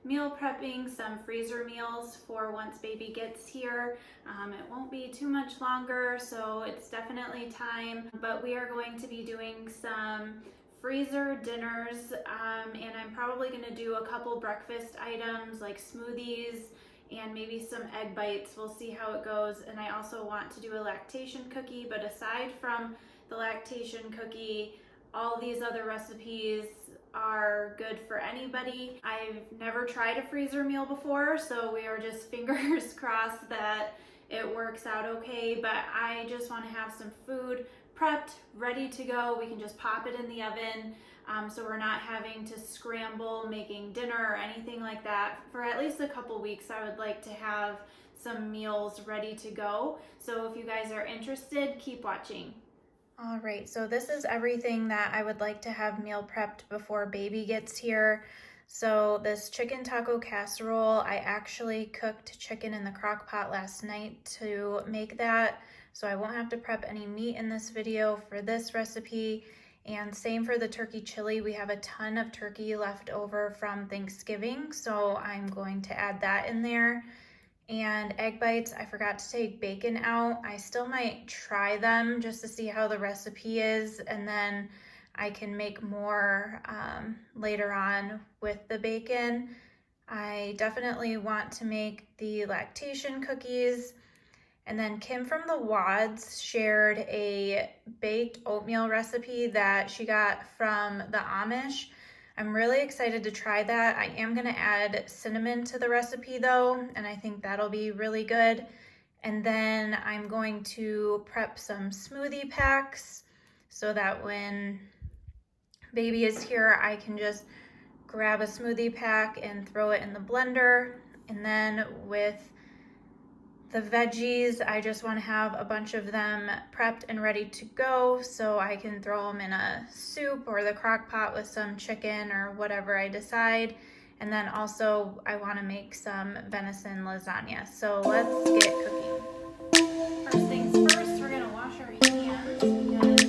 meal prepping some freezer meals for once baby gets here. It won't be too much longer, so it's definitely time, but we are going to be doing some freezer dinners, and I'm probably going to do a couple breakfast items like smoothies and maybe some egg bites. We'll see how it goes. And I also want to do a lactation cookie, but aside from the lactation cookie, all these other recipes are good for anybody. I've never tried a freezer meal before, so we are just fingers crossed that it works out okay, but I just want to have some food prepped, ready to go. We can just pop it in the oven, so we're not having to scramble making dinner or anything like that. For at least a couple weeks, I would like to have some meals ready to go. So if you guys are interested, keep watching. All right, so this is everything that I would like to have meal prepped before baby gets here. So this chicken taco casserole, I actually cooked chicken in the crock pot last night to make that, so I won't have to prep any meat in this video for this recipe. And same for the turkey chili. We have a ton of turkey left over from Thanksgiving, so I'm going to add that in there. And egg bites, I forgot to take bacon out. I still might try them just to see how the recipe is, and then I can make more later on with the bacon. I definitely want to make the lactation cookies. And then Kim from the Wads shared a baked oatmeal recipe that she got from the Amish. I'm really excited to try that. I am going to add cinnamon to the recipe though, and I think that'll be really good. And then I'm going to prep some smoothie packs so that when baby is here, I can just grab a smoothie pack and throw it in the blender. And then with the veggies, I just want to have a bunch of them prepped and ready to go so I can throw them in a soup or the crock pot with some chicken or whatever I decide. And then also I want to make some venison lasagna. So let's get cooking. First things first, we're going to wash our hands because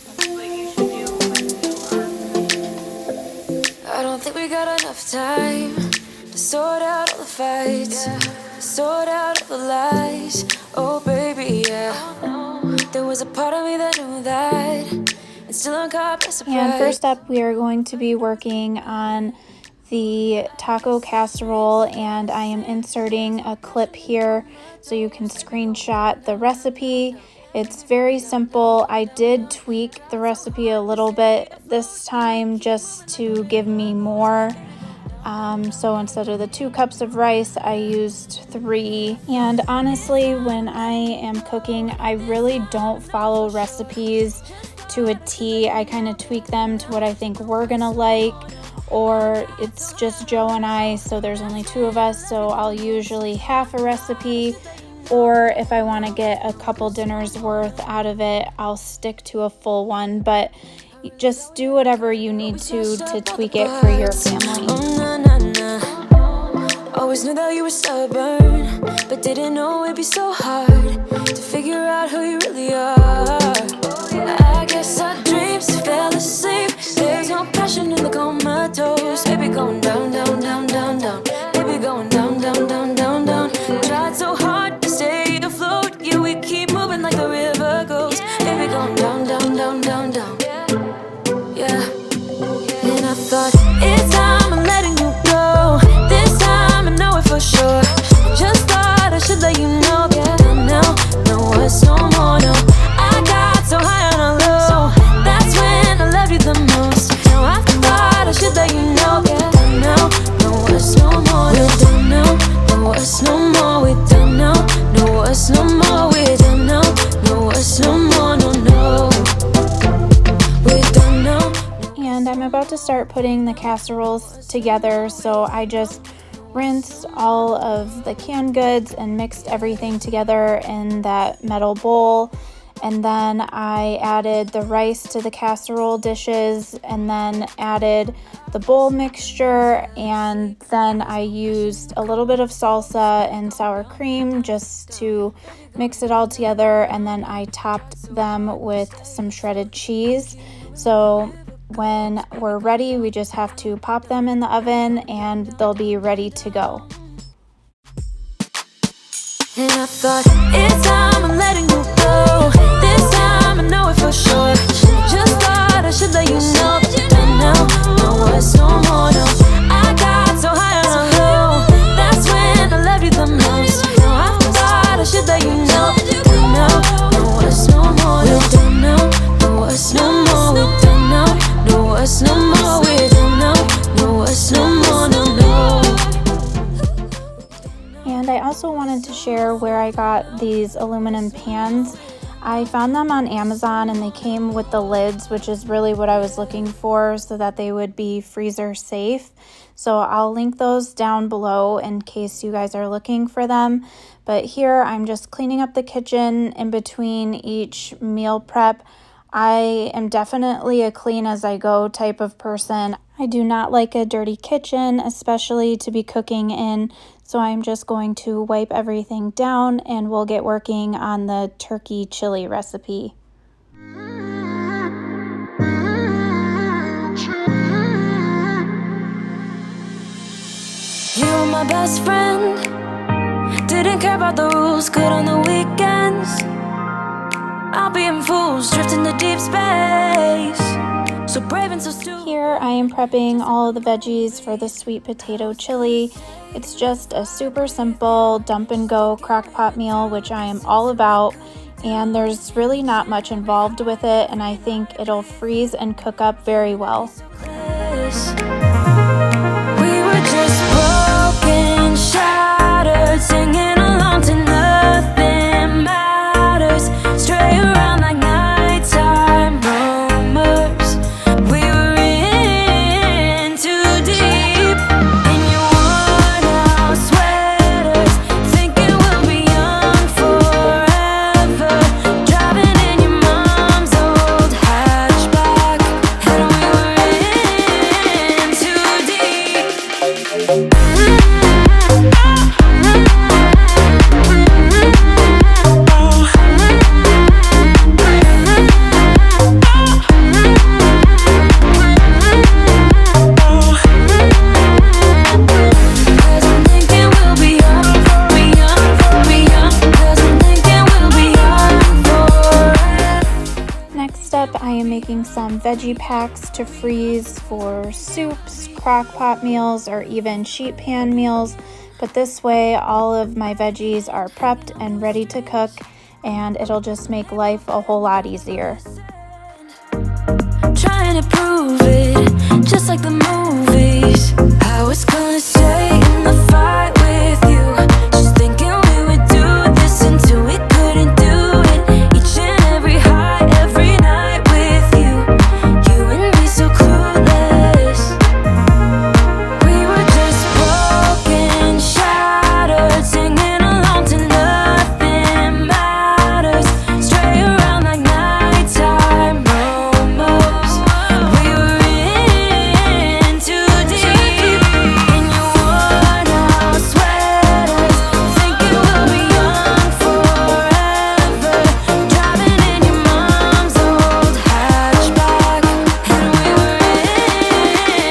that's what you should do when you are cooking. I don't think we got enough time to sort out all the fights. Sort out all the lies, oh baby, yeah. There was a part of me that knew that, it's still uncaught by surprise. And first up, we are going to be working on the taco casserole, and I am inserting a clip here so you can screenshot the recipe. It's very simple. I did tweak the recipe a little bit this time just to give me more. So instead of the 2 cups of rice, I used 3. And honestly, when I am cooking, I really don't follow recipes to a T. I kind of tweak them to what I think we're gonna like, or it's just Joe and I, so there's only 2 of us, so I'll usually half a recipe, or if I want to get a couple dinners worth out of it, I'll stick to a full one. But just do whatever you need to tweak it for your family. Always knew that you were stubborn, but didn't know it'd be so hard to figure out who you really are. I guess our dreams fell asleep. There's no passion in the comatose. Baby going down, down, down, down, down. Baby going down, down, down, down, down. Tried so hard to stay afloat. Yeah, we keep moving like the river goes. Baby going down, down, down, down, down. Yeah. And I thought, it's time I'm letting you go. This time I know it for sure. Just thought I should let you know. Yeah, now, no words no more, no. I got so high on a low. That's when I loved you the most. Now I thought I should let you know. Yeah, now, no words no more. We're done now, no words no more. We're done now, no words no more. We're done now, no words no more, no, no. We're done now. And I'm about to start putting the casseroles together, so I just rinsed all of the canned goods and mixed everything together in that metal bowl. And then I added the rice to the casserole dishes, and then added the bowl mixture, and then I used a little bit of salsa and sour cream just to mix it all together, and then I topped them with some shredded cheese. So When we're ready, we just have to pop them in the oven and they'll be ready to go. And I thought, it's time I'm letting you go. This time I know it for sure. Just thought I should let you know. But now, no, it's no more, no. I got so high on a low. That's when I loved you the most. Now I thought I should let you know. But now, no, it's no more, no. We don't know, no, it's no more. We don't know, no, it's no more. We don't know, no, it's no more, no, no. And I also wanted to share where I got these aluminum pans. I found them on Amazon and they came with the lids, which is really what I was looking for so that they would be freezer safe. So I'll link those down below in case you guys are looking for them. But here I'm just cleaning up the kitchen in between each meal prep. I am definitely a clean as I go type of person. I do not like a dirty kitchen, especially to be cooking in. So I'm just going to wipe everything down and we'll get working on the turkey chili recipe. You were my best friend. Didn't care about the rules, good on the weekends. I'll be in fools, drifting to deep space. So brave and so stupid. Here I am prepping all of the veggies for the sweet potato chili. It's just a super simple dump and go crock pot meal, which I am all about. And there's really not much involved with it, and I think it'll freeze and cook up very well. We were just broken, shattered, singing along to nothing matters. Stray around like nighttime rumors. We were in too deep in your worn out sweaters, thinking we'll be young forever. Driving in your mom's old hatchback, and we were in too deep. Next up, I am making some veggie packs to freeze for soups, crock pot meals, or even sheet pan meals. But this way, all of my veggies are prepped and ready to cook, and it'll just make life a whole lot easier. Trying to prove it, just like the movies. I was gonna stay in the fight with you, just thinking we would do this until we couldn't do it. Each and every high, every night with you, you and me so clueless. We were just broken, shattered, singing along to nothing matters. Stray around like nighttime rumors. We were in too deep in your worn out sweaters, thinking we'll be young forever. Driving in your mom's old hatchback, and we were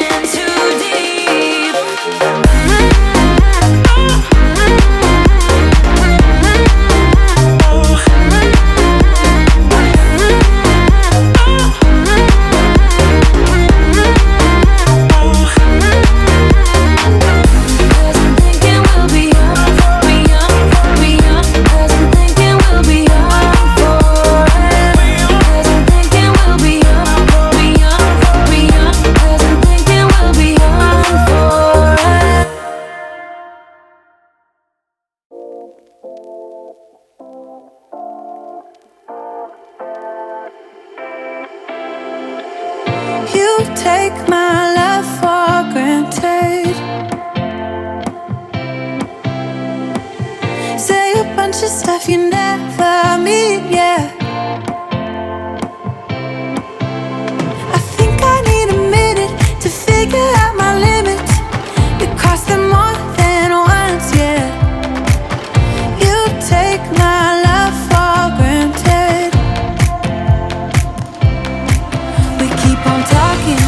in too deep. Cause I'm thinking we'll be young, be young, be young. Cause I'm thinking we'll be young forever. Cause I'm thinking we'll be young, be young, be young. Cause I'm thinking we'll be young forever. You take my love for granted. Say a bunch of stuff you never mean, yeah. I think I need a minute to figure out my limits. You cross them more than once, yeah. You take my love for granted. We keep on talking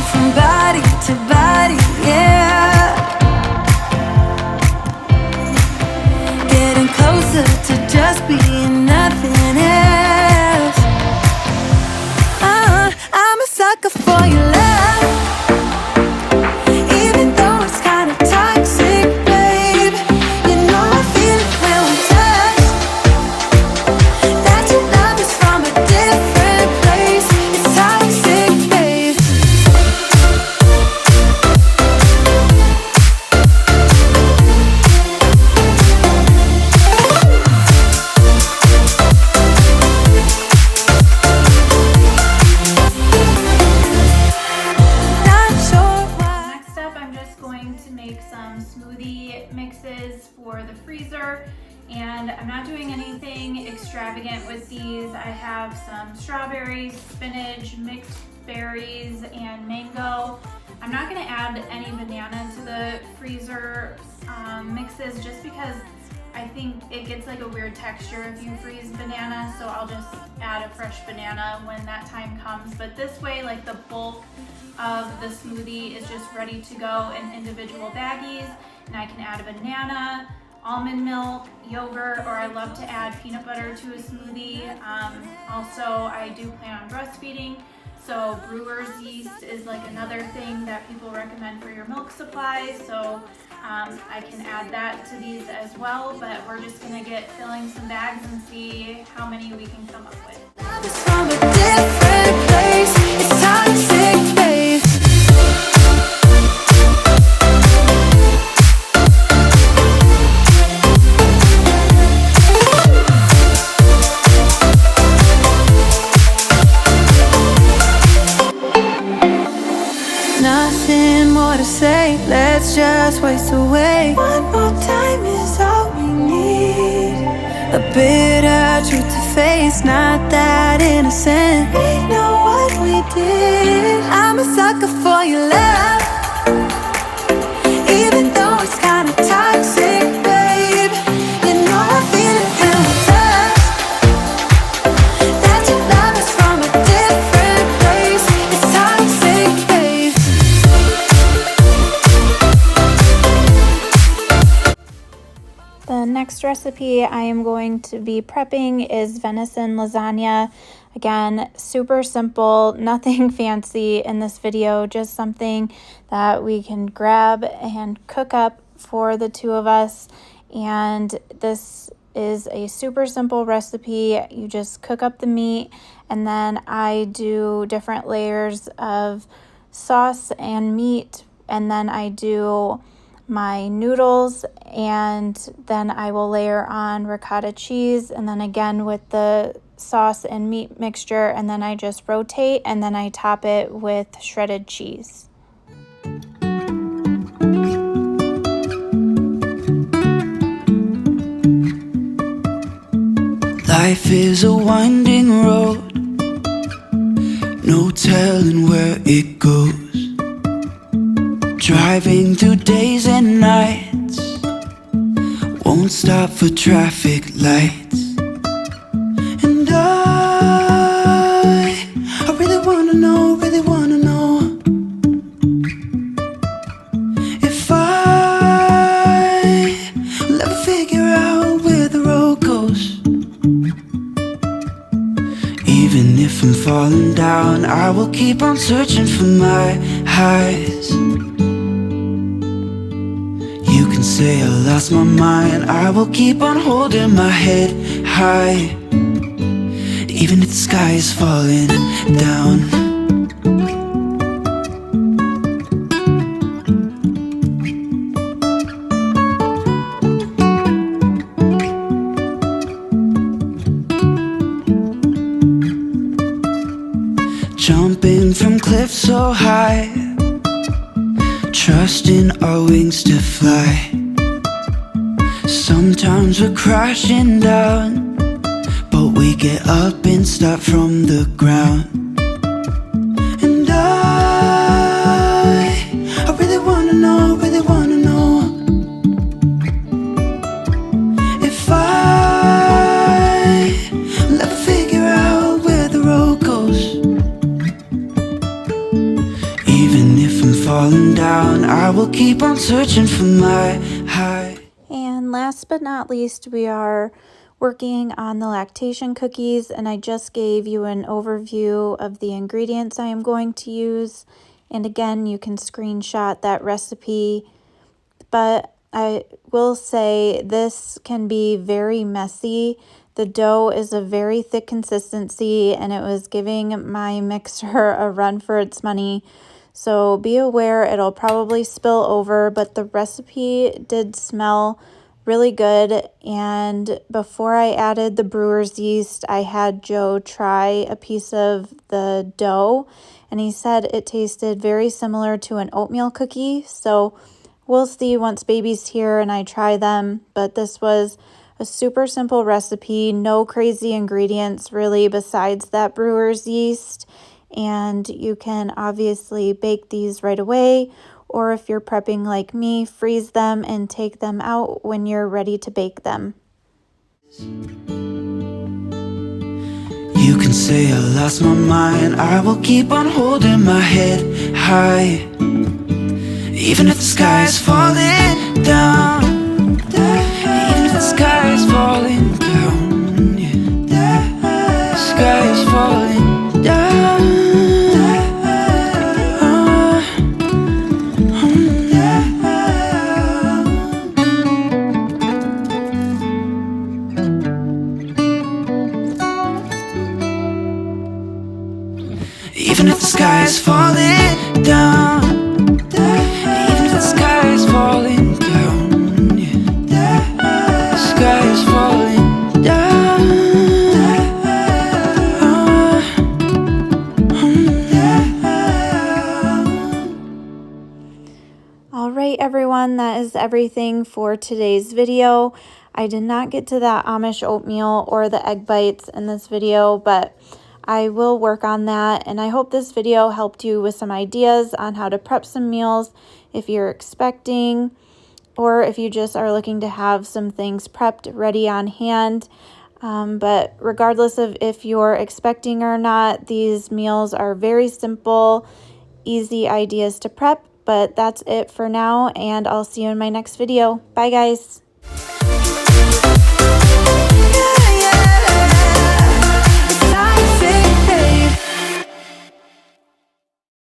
I'm not doing anything extravagant with these. I have some strawberries, spinach, mixed berries, and mango. I'm not gonna add any banana to the freezer mixes just because I think it gets like a weird texture if you freeze banana, so I'll just add a fresh banana when that time comes. But this way, like the bulk of the smoothie is just ready to go in individual baggies, and I can add a banana, almond milk, yogurt, or I love to add peanut butter to a smoothie. Also, I do plan on breastfeeding, so brewer's yeast is like another thing that people recommend for your milk supply. So I can add that to these as well, but we're just gonna get filling some bags and see how many we can come up with. It's from a different place. It's toxic, babe. Nothing more to say. Let's just waste away. One more time is all we need. A bitter truth to face, not that innocent. We know what we did. I'm a sucker for your love, even though it's kinda toxic, babe. You know I feel it when we touch. That your love is from a different place. It's toxic, babe. The next recipe I am going to be prepping is venison lasagna. Again, super simple, nothing fancy in this video, just something that we can grab and cook up for the two of us. And this is a super simple recipe. You just cook up the meat, and then I do different layers of sauce and meat, and then I do my noodles, and then I will layer on ricotta cheese, and then again with the sauce and meat mixture, and then I just rotate, and then I top it with shredded cheese. Life is a winding road, no telling where it goes. Driving through days and nights, won't stop for traffic lights. And I really wanna know if I will ever figure out where the road goes. Even if I'm falling down, I will keep on searching for my highs. You can say I lost my mind, I will keep on holding my head high, even if the sky is falling down. Jumping from cliffs so high, trusting our wings to fly. Sometimes we're crashing down, but we get up and start from the ground. And I really wanna know if I will ever figure out where the road goes. Even if I'm falling down, I will keep on searching for my high. And last but not least, we are working on the lactation cookies, and I just gave you an overview of the ingredients I am going to use. And again, you can screenshot that recipe, but I will say this can be very messy. The dough is a very thick consistency, and it was giving my mixer a run for its money. So be aware it'll probably spill over, but the recipe did smell really good. And before I added the brewer's yeast, I had Joe try a piece of the dough, and he said it tasted very similar to an oatmeal cookie. So we'll see once baby's here and I try them, but this was a super simple recipe, no crazy ingredients really besides that brewer's yeast. And you can obviously bake these right away, or if you're prepping like me, freeze them and take them out when you're ready to bake them. You can say I lost my mind, I will keep on holding my head high, even if the sky is falling down, even if the sky is falling down, yeah. The sky is falling down. Even if the sky is falling down, even if the sky is falling down, yeah. The sky is falling down. All right, everyone, that is everything for today's video. I did not get to that Amish oatmeal or the egg bites in this video, but I will work on that, and I hope this video helped you with some ideas on how to prep some meals if you're expecting, or if you just are looking to have some things prepped ready on hand. But regardless of if you're expecting or not, these meals are very simple, easy ideas to prep. But that's it for now, and I'll see you in my next video. Bye, guys.